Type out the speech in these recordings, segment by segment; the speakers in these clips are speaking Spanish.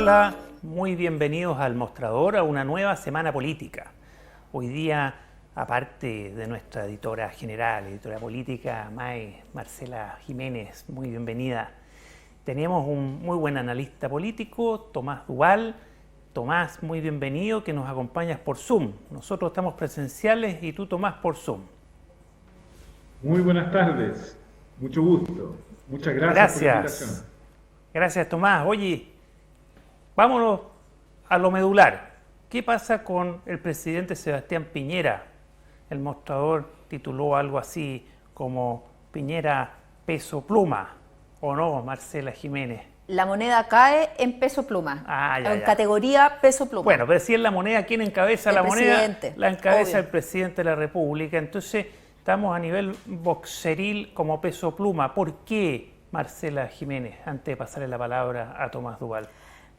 Hola, muy bienvenidos al Mostrador, a una nueva semana política. Hoy día, aparte de nuestra editora general, editora política, Marcela Jiménez, muy bienvenida. Tenemos un muy buen analista político, Tomás Duval. Tomás, muy bienvenido, que nos acompañas por Zoom. Nosotros estamos presenciales y tú, Tomás, por Zoom. Muy buenas tardes, mucho gusto. Muchas gracias por la invitación. Gracias, Tomás. Oye, vámonos a lo medular. ¿Qué pasa con el presidente Sebastián Piñera? El Mostrador tituló algo así como Piñera peso pluma, ¿o no, Marcela Jiménez? La moneda cae en peso pluma, en categoría peso pluma. Bueno, pero si es la moneda, ¿quién encabeza la moneda? La encabeza obvio. El presidente de la República. Entonces, estamos a nivel boxeril como peso pluma. ¿Por qué, Marcela Jiménez, antes de pasarle la palabra a Tomás Duval?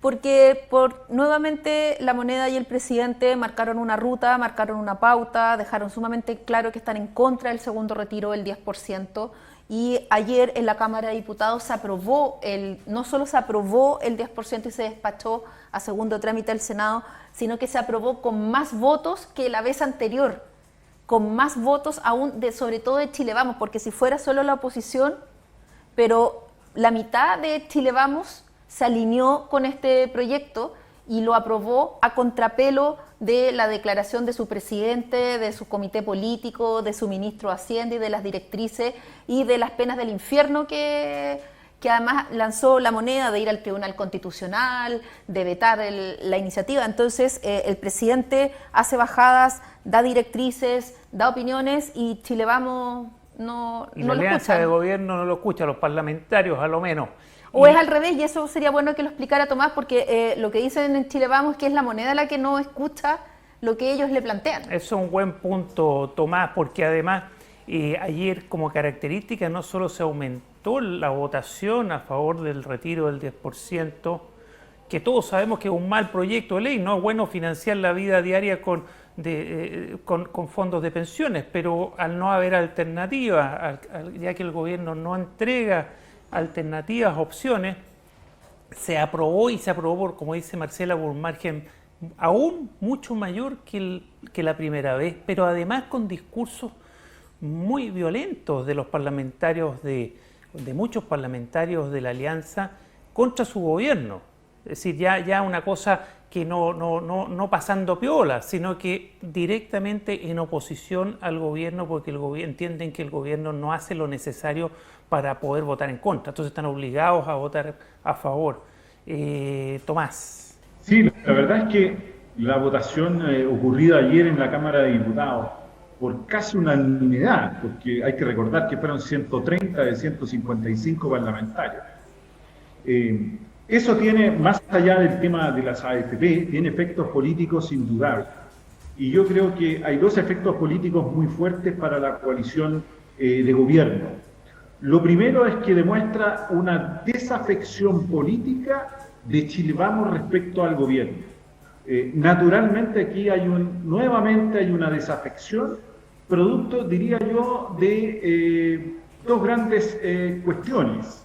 Porque nuevamente la moneda y el presidente marcaron una ruta, marcaron una pauta, dejaron sumamente claro que están en contra del segundo retiro del 10%. Y ayer en la Cámara de Diputados se aprobó, no solo se aprobó el 10% y se despachó a segundo trámite al Senado, sino que se aprobó con más votos que la vez anterior, con más votos aún, sobre todo de Chile Vamos, porque si fuera solo la oposición, pero la mitad de Chile Vamos se alineó con este proyecto y lo aprobó a contrapelo de la declaración de su presidente, de su comité político, de su ministro de Hacienda y de las directrices y de las penas del infierno que además lanzó la moneda de ir al Tribunal Constitucional, de vetar la iniciativa. Entonces el presidente hace bajadas, da directrices, da opiniones y Chile Vamos no lo escucha. Y la alianza de gobierno no lo escucha, los parlamentarios a lo menos. O es al revés, y eso sería bueno que lo explicara Tomás, porque lo que dicen en Chile Vamos es que es la moneda la que no escucha lo que ellos le plantean. Eso es un buen punto, Tomás, porque además ayer como característica no solo se aumentó la votación a favor del retiro del 10%, que todos sabemos que es un mal proyecto de ley, no es bueno financiar la vida diaria con fondos de pensiones, pero al no haber alternativas, ya que el gobierno no entrega alternativas, opciones, se aprobó y se aprobó, por, como dice Marcela, por un margen aún mucho mayor que la primera vez, pero además con discursos muy violentos de los parlamentarios, de muchos parlamentarios de la Alianza contra su gobierno. Es decir, ya una cosa que no pasando piola, sino que directamente en oposición al gobierno, porque entienden que el gobierno no hace lo necesario para poder votar en contra. Entonces están obligados a votar a favor. Tomás. Sí, la verdad es que la votación ocurrida ayer en la Cámara de Diputados, por casi unanimidad, porque hay que recordar que fueron 130 de 155 parlamentarios. Eso tiene, más allá del tema de las AFP, tiene efectos políticos indudables. Y yo creo que hay dos efectos políticos muy fuertes para la coalición de gobierno. Lo primero es que demuestra una desafección política de Chile Vamos respecto al gobierno. Naturalmente aquí nuevamente hay una desafección, producto, diría yo, de dos grandes cuestiones.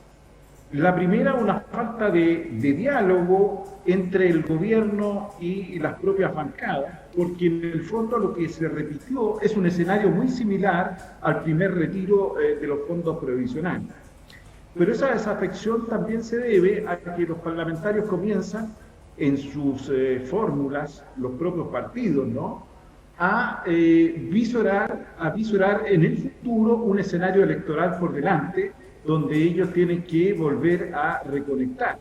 La primera, una falta de diálogo entre el gobierno y las propias bancadas, porque en el fondo lo que se repitió es un escenario muy similar al primer retiro de los fondos previsionales. Pero esa desafección también se debe a que los parlamentarios comienzan en sus fórmulas, los propios partidos, ¿no?, a visorar en el futuro un escenario electoral por delante, donde ellos tienen que volver a reconectar,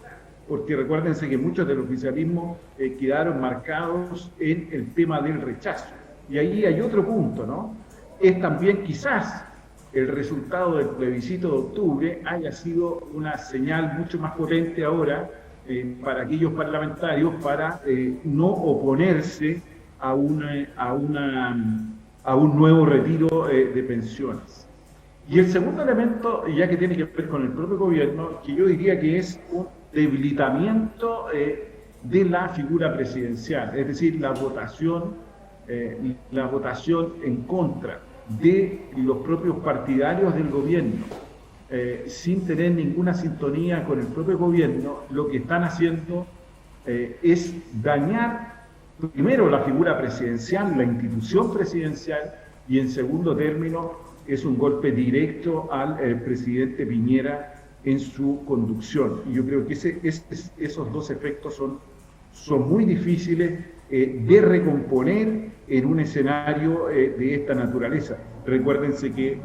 porque recuérdense que muchos del oficialismo quedaron marcados en el tema del rechazo. Y ahí hay otro punto, ¿no? Es también quizás el resultado del plebiscito de octubre haya sido una señal mucho más potente ahora para aquellos parlamentarios para no oponerse a un nuevo retiro de pensiones. Y el segundo elemento, ya que tiene que ver con el propio gobierno, que yo diría que es un debilitamiento de la figura presidencial, es decir, la votación en contra de los propios partidarios del gobierno, sin tener ninguna sintonía con el propio gobierno, lo que están haciendo es dañar primero la figura presidencial, la institución presidencial, y en segundo término es un golpe directo al presidente Piñera en su conducción. Y yo creo que esos dos efectos son muy difíciles de recomponer en un escenario de esta naturaleza. Recuérdense que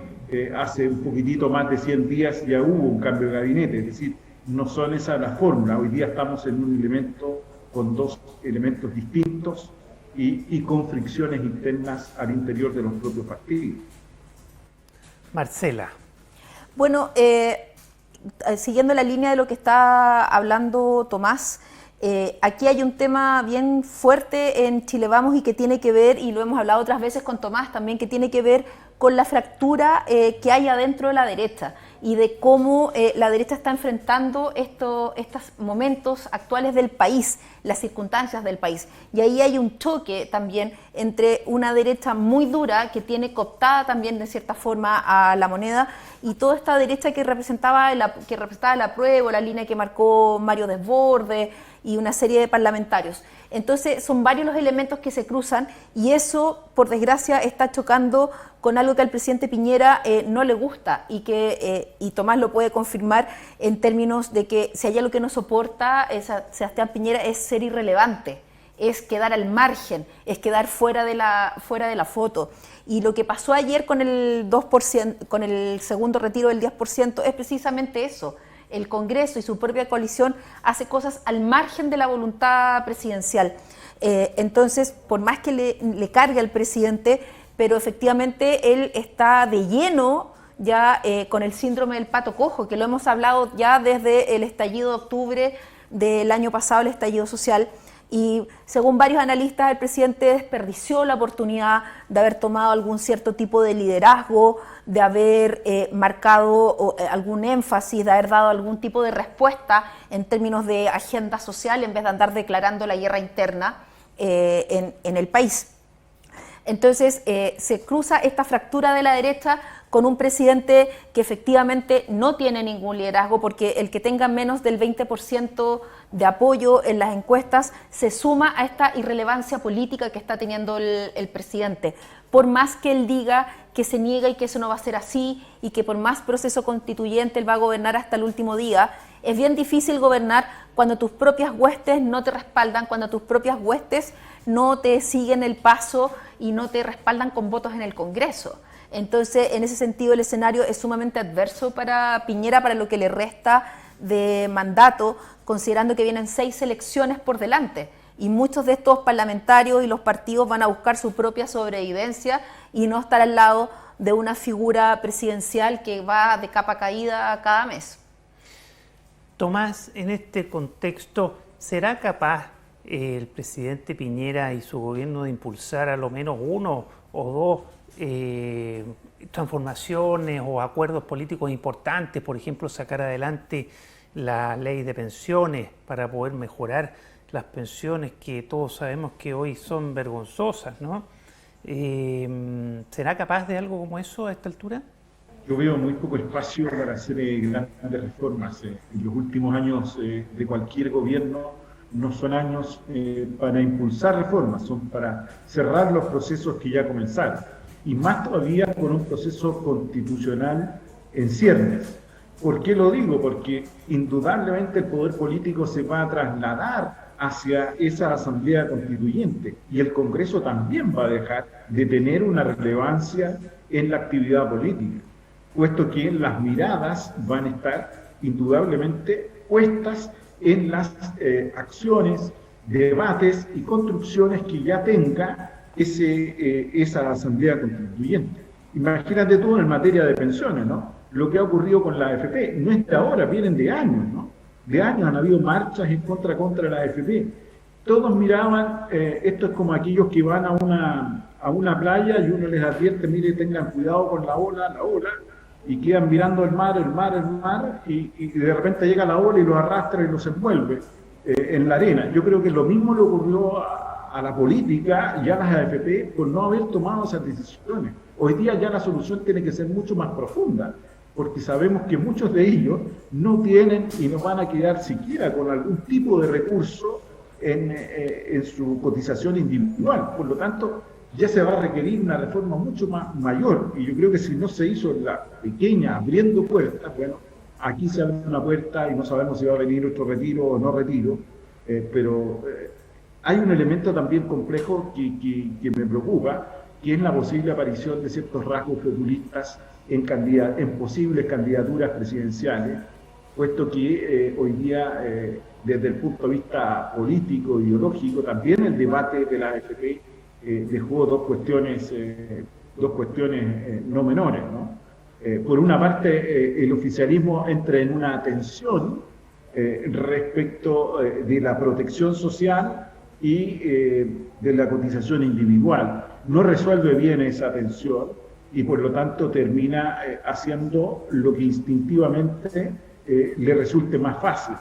hace un poquitito más de 100 días ya hubo un cambio de gabinete, es decir, no son esa la fórmula. Hoy día estamos en un elemento con dos elementos distintos y con fricciones internas al interior de los propios partidos. Marcela. Bueno, siguiendo la línea de lo que está hablando Tomás, aquí hay un tema bien fuerte en Chile Vamos y que tiene que ver, y lo hemos hablado otras veces con Tomás también, que tiene que ver con la fractura que hay adentro de la derecha y de cómo la derecha está enfrentando estos momentos actuales del país, las circunstancias del país. Y ahí hay un choque también entre una derecha muy dura que tiene cooptada también de cierta forma a la moneda y toda esta derecha que representaba el apruebo, la línea que marcó Mario Desbordes y una serie de parlamentarios. Entonces son varios los elementos que se cruzan y eso, por desgracia, está chocando con algo que al presidente Piñera no le gusta y que y Tomás lo puede confirmar en términos de que si hay algo que no soporta Sebastián Piñera es ser irrelevante, es quedar al margen, es quedar fuera de la foto. Y lo que pasó ayer con el 2%, con el segundo retiro del 10% es precisamente eso. El Congreso y su propia coalición hace cosas al margen de la voluntad presidencial. Entonces, por más que le cargue al presidente, pero efectivamente él está de lleno ya con el síndrome del pato cojo, que lo hemos hablado ya desde el estallido de octubre del año pasado, el estallido social. Y según varios analistas, el presidente desperdició la oportunidad de haber tomado algún cierto tipo de liderazgo, de haber marcado algún énfasis, de haber dado algún tipo de respuesta en términos de agenda social en vez de andar declarando la guerra interna en el país. Entonces se cruza esta fractura de la derecha con un presidente que efectivamente no tiene ningún liderazgo, porque el que tenga menos del 20% de apoyo en las encuestas se suma a esta irrelevancia política que está teniendo el presidente. Por más que él diga que se niega y que eso no va a ser así, y que por más proceso constituyente él va a gobernar hasta el último día, es bien difícil gobernar cuando tus propias huestes no te respaldan, cuando tus propias huestes no te siguen el paso y no te respaldan con votos en el Congreso. Entonces, en ese sentido, el escenario es sumamente adverso para Piñera, para lo que le resta de mandato, considerando que vienen 6 elecciones por delante. Y muchos de estos parlamentarios y los partidos van a buscar su propia sobrevivencia y no estar al lado de una figura presidencial que va de capa caída cada mes. Tomás, en este contexto, ¿será capaz el presidente Piñera y su gobierno de impulsar a lo menos uno o dos transformaciones o acuerdos políticos importantes, por ejemplo, sacar adelante la ley de pensiones para poder mejorar las pensiones que todos sabemos que hoy son vergonzosas, ¿no? ¿Será capaz de algo como eso a esta altura? Yo veo muy poco espacio para hacer grandes reformas. En los últimos años de cualquier gobierno no son años para impulsar reformas, son para cerrar los procesos que ya comenzaron. Y más todavía con un proceso constitucional en ciernes. ¿Por qué lo digo? Porque indudablemente el poder político se va a trasladar hacia esa asamblea constituyente y el Congreso también va a dejar de tener una relevancia en la actividad política, puesto que las miradas van a estar indudablemente puestas en las acciones, debates y construcciones que ya tenga esa asamblea constituyente. Imagínate tú en materia de pensiones, ¿no? Lo que ha ocurrido con la AFP, no es de ahora, vienen de años, ¿no? De años han habido marchas en contra de la AFP. Todos miraban, esto es como aquellos que van a una playa y uno les advierte, mire, tengan cuidado con la ola, y quedan mirando el mar, y de repente llega la ola y los arrastra y los envuelve en la arena. Yo creo que lo mismo le ocurrió a la política y a las AFP por no haber tomado esas decisiones. Hoy día ya la solución tiene que ser mucho más profunda, porque sabemos que muchos de ellos no tienen y no van a quedar siquiera con algún tipo de recurso en su cotización individual. Por lo tanto, ya se va a requerir una reforma mucho más mayor, y yo creo que si no se hizo la pequeña abriendo puertas, bueno, aquí se abre una puerta y no sabemos si va a venir otro retiro o no retiro, pero hay un elemento también complejo que me preocupa, que es la posible aparición de ciertos rasgos populistas en posibles candidaturas presidenciales, puesto que hoy día, desde el punto de vista político, ideológico, también el debate de la AFP dejó dos cuestiones no menores, ¿no? Por una parte, el oficialismo entra en una tensión respecto de la protección social y de la cotización individual. No resuelve bien esa tensión y por lo tanto termina haciendo lo que instintivamente le resulte más fácil.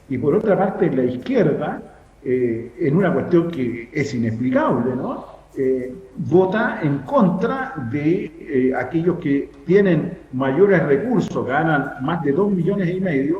Y por otra parte, la izquierda, en una cuestión que es inexplicable, ¿no? Vota en contra de aquellos que tienen mayores recursos, ganan más de 2,5 millones,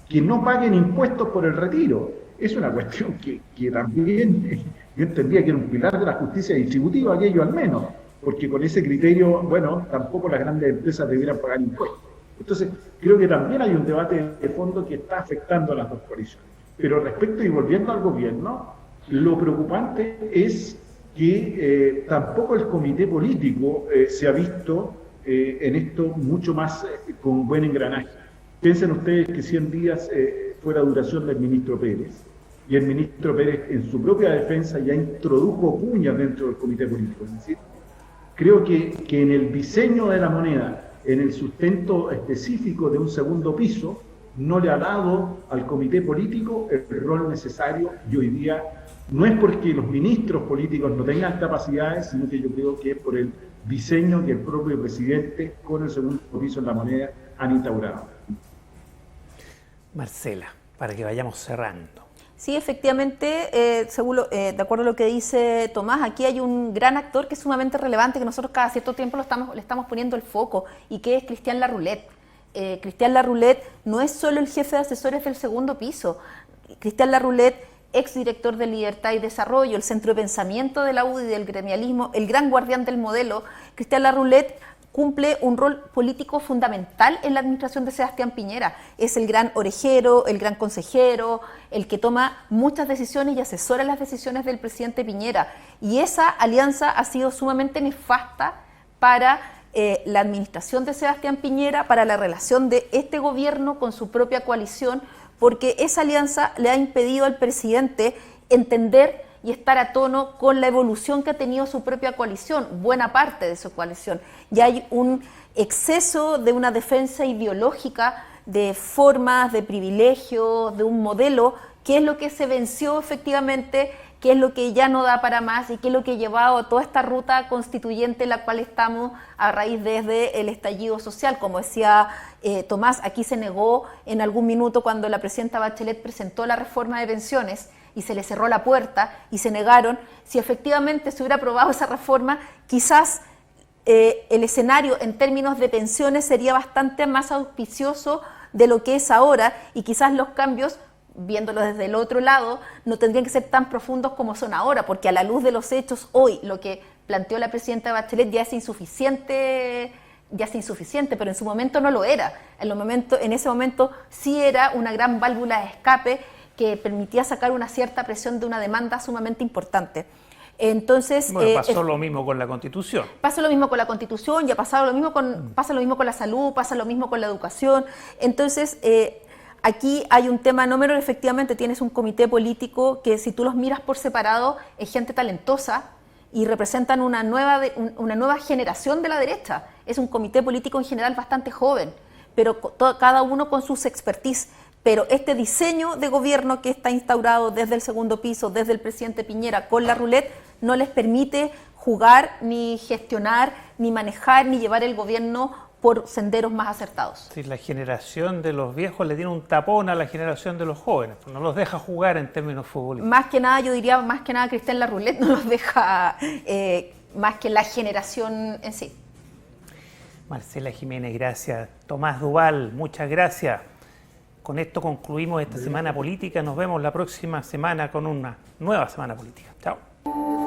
que no paguen impuestos por el retiro. Es una cuestión que también yo entendía que era un pilar de la justicia distributiva, aquello al menos, porque con ese criterio, bueno, tampoco las grandes empresas debieran pagar impuestos. Entonces, creo que también hay un debate de fondo que está afectando a las dos coaliciones. Pero respecto y volviendo al gobierno, lo preocupante es que tampoco el comité político se ha visto en esto mucho más con buen engranaje. Piensen ustedes que 100 días fue la duración del ministro Pérez, y el ministro Pérez en su propia defensa ya introdujo cuñas dentro del comité político. Es decir, creo que en el diseño de la moneda, en el sustento específico de un segundo piso, no le ha dado al comité político el rol necesario, y hoy día no es porque los ministros políticos no tengan capacidades, sino que yo creo que es por el diseño que el propio presidente con el segundo piso en la moneda han instaurado. Marcela, para que vayamos cerrando. Sí, efectivamente, de acuerdo a lo que dice Tomás, aquí hay un gran actor que es sumamente relevante, que nosotros cada cierto tiempo le estamos poniendo el foco, y que es Cristian Larroulet. Cristian Larroulet no es solo el jefe de asesores del segundo piso. Cristian Larroulet, exdirector de Libertad y Desarrollo, el centro de pensamiento de la UDI y del gremialismo, el gran guardián del modelo. Cristian Larroulet cumple un rol político fundamental en la administración de Sebastián Piñera. Es el gran orejero, el gran consejero, el que toma muchas decisiones y asesora las decisiones del presidente Piñera. Y esa alianza ha sido sumamente nefasta para la administración de Sebastián Piñera, para la relación de este gobierno con su propia coalición, porque esa alianza le ha impedido al presidente entender y estar a tono con la evolución que ha tenido su propia coalición, buena parte de su coalición. Y hay un exceso de una defensa ideológica de formas, de privilegios, de un modelo, que es lo que se venció efectivamente, que es lo que ya no da para más y que es lo que ha llevado a toda esta ruta constituyente en la cual estamos a raíz desde el estallido social. Como decía Tomás, aquí se negó en algún minuto cuando la presidenta Bachelet presentó la reforma de pensiones y se le cerró la puerta y se negaron. Si efectivamente se hubiera aprobado esa reforma, quizás el escenario en términos de pensiones sería bastante más auspicioso de lo que es ahora, y quizás los cambios, viéndolo desde el otro lado, no tendrían que ser tan profundos como son ahora, porque a la luz de los hechos hoy lo que planteó la presidenta Bachelet ya es insuficiente, pero en su momento no lo era. En ese momento sí era una gran válvula de escape que permitía sacar una cierta presión de una demanda sumamente importante. Entonces, bueno, pasó lo mismo con la Constitución. Pasa lo mismo con la Constitución, pasa lo mismo con la salud, pasa lo mismo con la educación. Entonces, aquí hay un tema no menor. Efectivamente tienes un comité político que, si tú los miras por separado, es gente talentosa y representan una nueva generación de la derecha. Es un comité político en general bastante joven, pero cada uno con sus expertise. Pero este diseño de gobierno que está instaurado desde el segundo piso, desde el presidente Piñera con Larroulet, no les permite jugar, ni gestionar, ni manejar, ni llevar el gobierno por senderos más acertados. Sí, la generación de los viejos le tiene un tapón a la generación de los jóvenes, no los deja jugar en términos futbolísticos. Más que nada, yo diría, Cristian Larroulet no los deja, más que la generación en sí. Marcela Jiménez, gracias. Tomás Duval, muchas gracias. Con esto concluimos esta semana política. Nos vemos la próxima semana con una nueva semana política. Chao.